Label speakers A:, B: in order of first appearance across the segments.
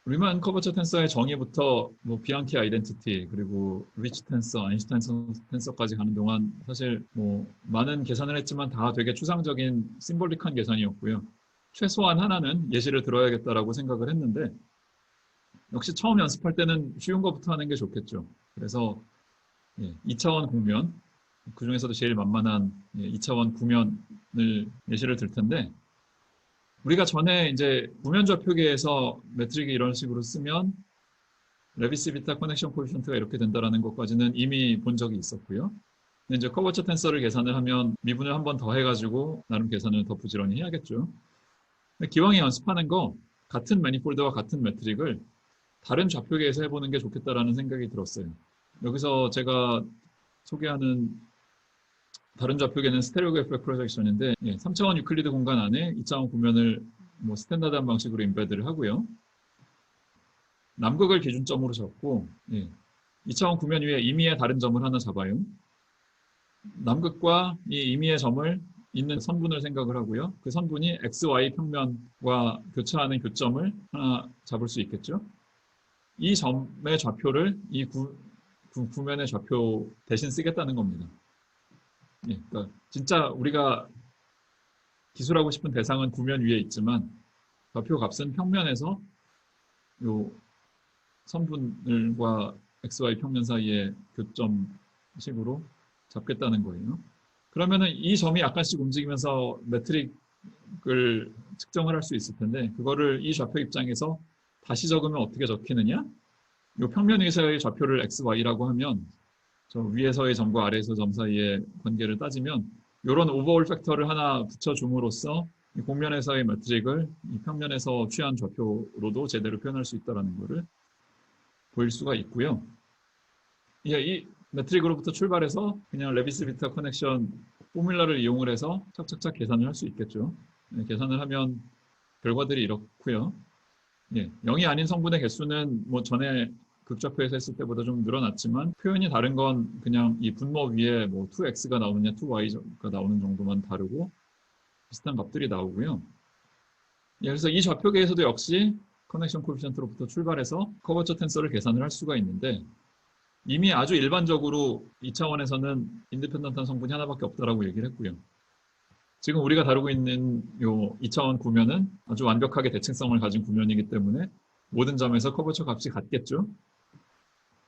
A: 리만 커버처 텐서의 정의부터 뭐 비앙키 아이덴티티 그리고 리치 텐서, 아인슈타인 텐서까지 가는 동안 사실 뭐 많은 계산을 했지만 다 되게 추상적인 심볼릭한 계산이었고요. 최소한 하나는 예시를 들어야겠다라고 생각을 했는데 역시 처음 연습할 때는 쉬운 것부터 하는 게 좋겠죠. 그래서 2차원 공면, 그 중에서도 제일 만만한 2차원 구면을 예시를 들 텐데 우리가 전에 이제 구면 좌표계에서 매트릭이 이런 식으로 쓰면 레비스 비타 커넥션 코에피션트가 이렇게 된다라는 것까지는 이미 본 적이 있었고요. 근데 이제 커버처 텐서를 계산을 하면 미분을 한 번 더 해가지고 나름 계산을 더 부지런히 해야겠죠. 기왕에 연습하는 거 같은 매니폴드와 같은 매트릭을 다른 좌표계에서 해보는 게 좋겠다라는 생각이 들었어요. 여기서 제가 소개하는 다른 좌표계는 스테레오 그래프 프로젝션인데 3차원 유클리드 공간 안에 2차원 구면을 뭐 스탠다드한 방식으로 임베드를 하고요. 남극을 기준점으로 잡고 2차원 구면 위에 임의의 다른 점을 하나 잡아요. 남극과 이 임의의 점을 있는 선분을 생각을 하고요. 그 선분이 XY 평면과 교차하는 교점을 하나 잡을 수 있겠죠. 이 점의 좌표를 이 구면의 좌표 대신 쓰겠다는 겁니다. 그러니까 진짜 우리가 기술하고 싶은 대상은 구면 위에 있지만 좌표 값은 평면에서 요 선분과 XY 평면 사이의 교점식으로 잡겠다는 거예요. 그러면은 이 점이 약간씩 움직이면서 매트릭을 측정을 할 수 있을 텐데 그거를 이 좌표 입장에서 다시 적으면 어떻게 적히느냐? 이 평면 위에서의 좌표를 XY라고 하면 저 위에서의 점과 아래에서 점 사이의 관계를 따지면 이런 오버올 팩터를 하나 붙여줌으로써 이 공면에서의 매트릭을 이 평면에서 취한 좌표로도 제대로 표현할 수 있다는 것을 보일 수가 있고요. 이 매트릭으로부터 출발해서 그냥 레비스 비타 커넥션 포뮬라를 이용을 해서 착착착 계산을 할 수 있겠죠. 계산을 하면 결과들이 이렇고요. 0이 아닌 성분의 개수는 뭐 전에 극좌표에서 했을 때보다 좀 늘어났지만 표현이 다른 건 그냥 이 분모 위에 뭐 2x가 나오느냐 2y가 나오는 정도만 다르고 비슷한 값들이 나오고요. 그래서 이 좌표계에서도 역시 커넥션 코에피션트로부터 출발해서 커버처 텐서를 계산을 할 수가 있는데 이미 아주 일반적으로 2차원에서는 인디펜던트한 성분이 하나밖에 없다라고 얘기를 했고요. 지금 우리가 다루고 있는 요 2차원 구면은 아주 완벽하게 대칭성을 가진 구면이기 때문에 모든 점에서 커버처 값이 같겠죠.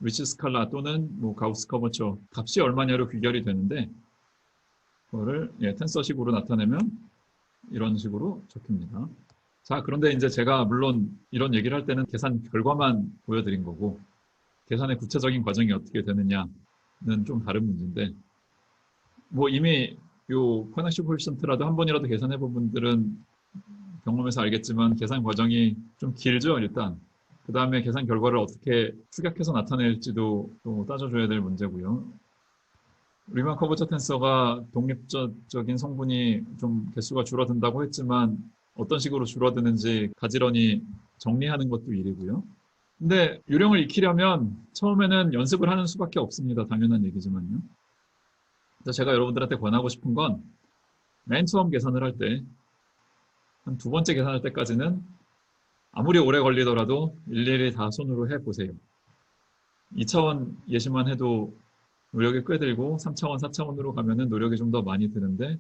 A: 리치 스칼라 또는 뭐 가우스 커버처 값이 얼마냐로 귀결이 되는데 그거를 텐서식으로 나타내면 이런 식으로 적힙니다. 자, 그런데 이제 제가 물론 이런 얘기를 할 때는 계산 결과만 보여드린 거고 계산의 구체적인 과정이 어떻게 되느냐는 좀 다른 문제인데 뭐 이미 요 커넥션 코에피션트라도 한 번이라도 계산해 본 분들은 경험에서 알겠지만 계산 과정이 좀 길죠, 일단. 그 다음에 계산 결과를 어떻게 축약해서 나타낼지도 또 따져줘야 될 문제고요. 리만 커버처 텐서가 독립적인 성분이 좀 개수가 줄어든다고 했지만 어떤 식으로 줄어드는지 가지런히 정리하는 것도 일이고요. 근데 요령을 익히려면 처음에는 연습을 하는 수밖에 없습니다. 당연한 얘기지만요. 그래서 제가 여러분들한테 권하고 싶은 건 맨 처음 계산을 할 때 한 두 번째 계산할 때까지는 아무리 오래 걸리더라도 일일이 다 손으로 해보세요. 2차원 예시만 해도 노력이 꽤 들고 3차원, 4차원으로 가면은 노력이 좀 더 많이 드는데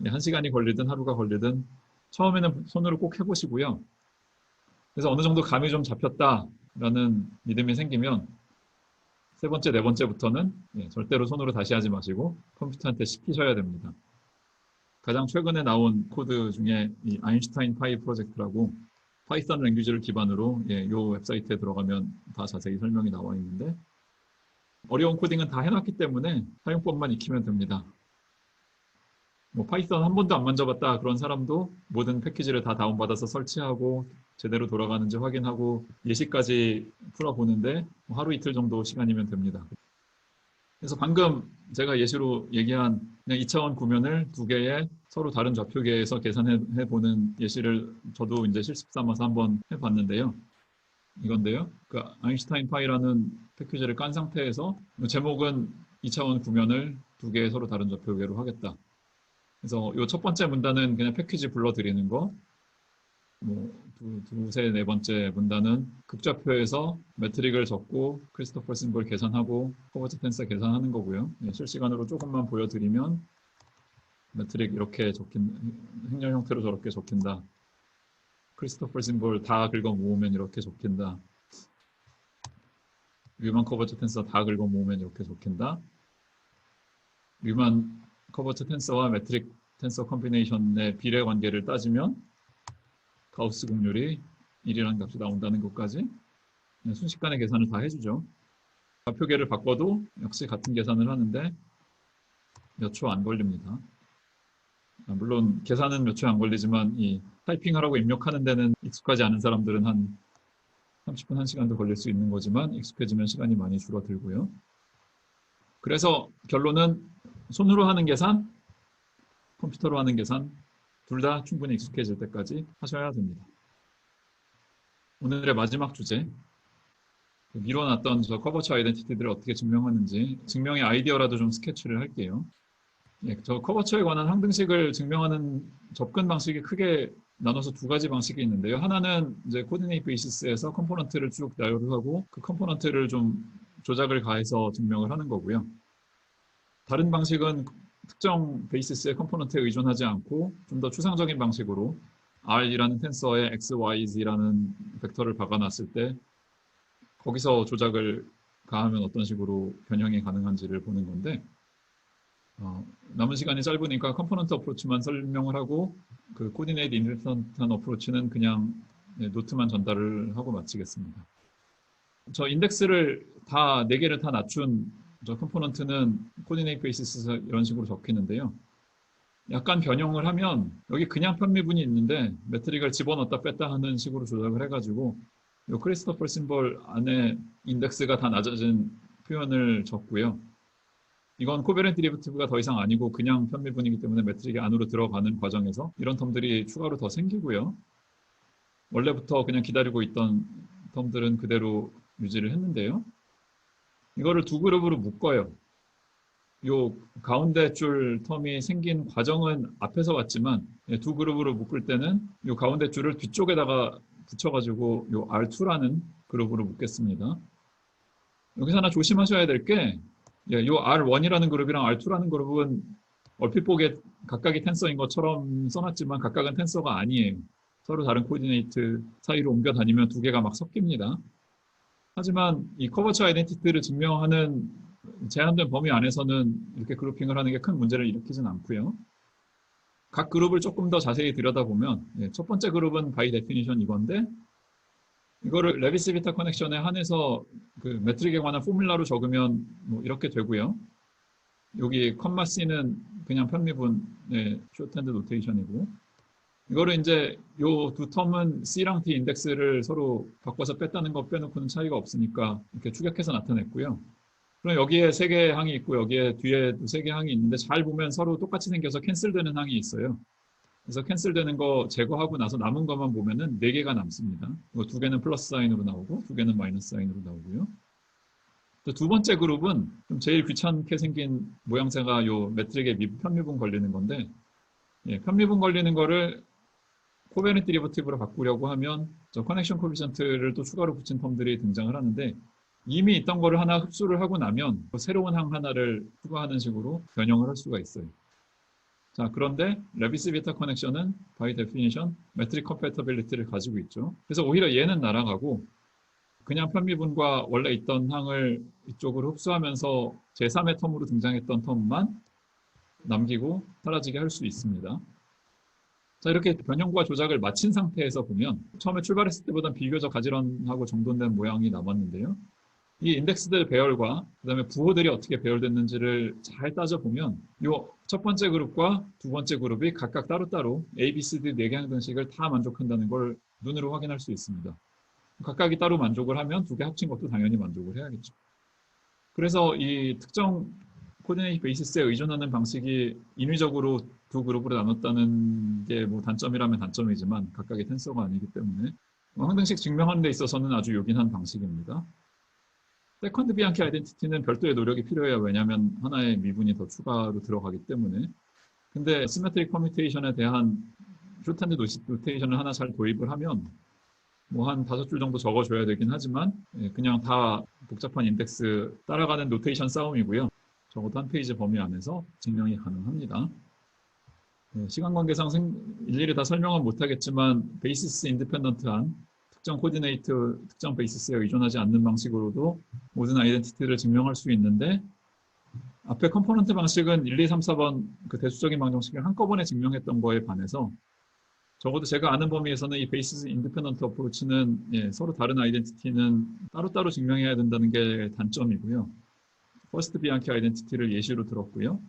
A: 1시간이 걸리든 하루가 걸리든 처음에는 손으로 꼭 해보시고요. 그래서 어느 정도 감이 좀 잡혔다라는 믿음이 생기면 세 번째, 네 번째부터는 절대로 손으로 다시 하지 마시고 컴퓨터한테 시키셔야 됩니다. 가장 최근에 나온 코드 중에 이 아인슈타인 파이 프로젝트라고 파이썬 랭귀지를 기반으로 이 웹사이트에 들어가면 다 자세히 설명이 나와 있는데 어려운 코딩은 다 해놨기 때문에 사용법만 익히면 됩니다. 뭐 파이썬 한 번도 안 만져봤다 그런 사람도 모든 패키지를 다 다운받아서 설치하고 제대로 돌아가는지 확인하고 예시까지 풀어보는데 하루 이틀 정도 시간이면 됩니다. 그래서 방금 제가 예시로 얘기한 2차원 구면을 두 개의 서로 다른 좌표계에서 계산해보는 예시를 저도 이제 실습 삼아서 한번 해봤는데요. 이건데요. 그러니까 아인슈타인 파이라는 패키지를 깐 상태에서 제목은 2차원 구면을 두 개의 서로 다른 좌표계로 하겠다. 그래서 이 첫 번째 문단은 그냥 패키지 불러드리는 거. 두세 네 번째 문단은 극좌표에서 매트릭을 적고 크리스토퍼 심볼 계산하고 코버트 텐서 계산하는 거고요. 실시간으로 조금만 보여드리면 매트릭 이렇게 행렬 형태로 저렇게 적힌다. 크리스토퍼 심볼 다 긁어 모으면 이렇게 적힌다. 류만 커버트 텐서 다 긁어 모으면 이렇게 적힌다. 류만 커버트 텐서와 매트릭 텐서 컴비네이션의 비례 관계를 따지면 가우스 곡률이 1이라는 값이 나온다는 것까지 순식간에 계산을 다 해주죠. 좌표계를 바꿔도 역시 같은 계산을 하는데 몇 초 안 걸립니다. 물론 계산은 몇 초 안 걸리지만 이 타이핑하라고 입력하는 데는 익숙하지 않은 사람들은 한 30분, 1시간도 걸릴 수 있는 거지만 익숙해지면 시간이 많이 줄어들고요. 그래서 결론은 손으로 하는 계산, 컴퓨터로 하는 계산 둘 다 충분히 익숙해질 때까지 하셔야 됩니다. 오늘의 마지막 주제, 미뤄놨던 저 커버처 아이덴티티들을 어떻게 증명하는지 증명의 아이디어라도 좀 스케치를 할게요. 저 커버처에 관한 항등식을 증명하는 접근 방식이 크게 나눠서 두 가지 방식이 있는데요. 하나는 이제 코디네이트 베이시스에서 컴포넌트를 쭉 나열을 하고 그 컴포넌트를 좀 조작을 가해서 증명을 하는 거고요. 다른 방식은 특정 베이시스의 컴포넌트에 의존하지 않고 좀 더 추상적인 방식으로 R이라는 텐서에 X, Y, Z라는 벡터를 박아놨을 때 거기서 조작을 가하면 어떤 식으로 변형이 가능한지를 보는 건데 남은 시간이 짧으니까 컴포넌트 어프로치만 설명을 하고 그 코디네이트 인디펜던트 어프로치는 그냥 노트만 전달을 하고 마치겠습니다. 저 인덱스를 다 4개를 다 낮춘 저 컴포넌트는 코디네이트 베이시스에서 이런 식으로 적히는데요. 약간 변형을 하면 여기 그냥 편미분이 있는데 매트릭을 집어넣었다 뺐다 하는 식으로 조작을 해가지고 이 크리스토퍼 심볼 안에 인덱스가 다 낮아진 표현을 적고요. 이건 코베렌트 디리버티브가 더 이상 아니고 그냥 편미분이기 때문에 매트릭이 안으로 들어가는 과정에서 이런 텀들이 추가로 더 생기고요. 원래부터 그냥 기다리고 있던 텀들은 그대로 유지를 했는데요. 이거를 두 그룹으로 묶어요. 요 가운데 줄 텀이 생긴 과정은 앞에서 왔지만 두 그룹으로 묶을 때는 요 가운데 줄을 뒤쪽에다가 붙여가지고 요 R2라는 그룹으로 묶겠습니다. 여기서 하나 조심하셔야 될 게 요 R1이라는 그룹이랑 R2라는 그룹은 얼핏 보기에 각각이 텐서인 것처럼 써놨지만 각각은 텐서가 아니에요. 서로 다른 코디네이트 사이로 옮겨 다니면 두 개가 막 섞입니다. 하지만 이 커버처 아이덴티티를 증명하는 제한된 범위 안에서는 이렇게 그룹핑을 하는 게 큰 문제를 일으키진 않고요. 각 그룹을 조금 더 자세히 들여다보면 첫 번째 그룹은 바이 데피니션 이건데 이거를 레비스 비타 커넥션에 한해서 그 매트릭에 관한 포뮬라로 적으면 뭐 이렇게 되고요. 여기 컴마 C는 그냥 편미분의 쇼트핸드 노테이션이고 이거를 이제 요 두 텀은 C랑 T 인덱스를 서로 바꿔서 뺐다는 거 빼놓고는 차이가 없으니까 이렇게 추격해서 나타냈고요. 그럼 여기에 3개의 항이 있고 여기에 뒤에도 3개의 항이 있는데 잘 보면 서로 똑같이 생겨서 캔슬되는 항이 있어요. 그래서 캔슬되는 거 제거하고 나서 남은 것만 보면은 4개가 남습니다. 이거 2개는 플러스 사인으로 나오고 2개는 마이너스 사인으로 나오고요. 또 두 번째 그룹은 좀 제일 귀찮게 생긴 모양새가 요 매트릭에 편미분 걸리는 건데 편미분 걸리는 거를 코베렌트 디리버티브로 바꾸려고 하면 저 커넥션 코피션트를 또 추가로 붙인 텀들이 등장을 하는데 이미 있던 거를 하나 흡수를 하고 나면 새로운 항 하나를 추가하는 식으로 변형을 할 수가 있어요. 자, 그런데 레비스 비타 커넥션은 바이 데피니션 매트릭 컴패터빌리티를 가지고 있죠. 그래서 오히려 얘는 날아가고 그냥 편미분과 원래 있던 항을 이쪽으로 흡수하면서 제3의 텀으로 등장했던 텀만 남기고 사라지게 할 수 있습니다. 자, 이렇게 변형과 조작을 마친 상태에서 보면 처음에 출발했을 때보다 비교적 가지런하고 정돈된 모양이 남았는데요. 이 인덱스들 배열과 그다음에 부호들이 어떻게 배열됐는지를 잘 따져보면 이 첫 번째 그룹과 두 번째 그룹이 각각 따로따로 A, B, C, D 4개 항등식을 다 만족한다는 걸 눈으로 확인할 수 있습니다. 각각이 따로 만족을 하면 2개 합친 것도 당연히 만족을 해야겠죠. 그래서 이 특정 코디네이트 베이시스에 의존하는 방식이 인위적으로 두 그룹으로 나눴다는 게 뭐 단점이라면 단점이지만 각각의 텐서가 아니기 때문에 항등식 증명하는 데 있어서는 아주 요긴한 방식입니다. 세컨드 비앙키 아이덴티티는 별도의 노력이 필요해요. 왜냐하면 하나의 미분이 더 추가로 들어가기 때문에. 근데 시메트릭 커뮤테이션에 대한 숏핸드 노테이션을 하나 잘 도입을 하면 뭐 한 5줄 정도 적어줘야 되긴 하지만 그냥 다 복잡한 인덱스 따라가는 노테이션 싸움이고요. 적어도 한 페이지 범위 안에서 증명이 가능합니다. 시간 관계상 일일이 다 설명은 못하겠지만 베이시스 인디펜던트한 특정 코디네이트, 특정 베이시스에 의존하지 않는 방식으로도 모든 아이덴티티를 증명할 수 있는데 앞에 컴포넌트 방식은 1, 2, 3, 4번 그 대수적인 방정식을 한꺼번에 증명했던 거에 반해서 적어도 제가 아는 범위에서는 이 베이시스 인디펜던트 어프로치는 서로 다른 아이덴티티는 따로따로 증명해야 된다는 게 단점이고요. 퍼스트 비앙키 아이덴티티를 예시로 들었고요.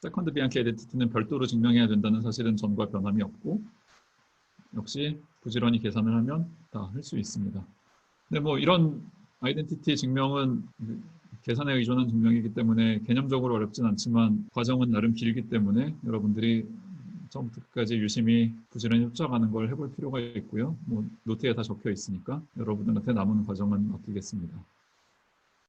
A: 세컨드 비앙키 아이덴티티는 별도로 증명해야 된다는 사실은 전과 변함이 없고 역시 부지런히 계산을 하면 다 할 수 있습니다. 근데 뭐 이런 아이덴티티 증명은 계산에 의존한 증명이기 때문에 개념적으로 어렵진 않지만 과정은 나름 길기 때문에 여러분들이 처음부터 끝까지 유심히 부지런히 쫓아가는 걸 해볼 필요가 있고요. 뭐 노트에 다 적혀 있으니까 여러분들한테 남은 과정은 맡기겠습니다.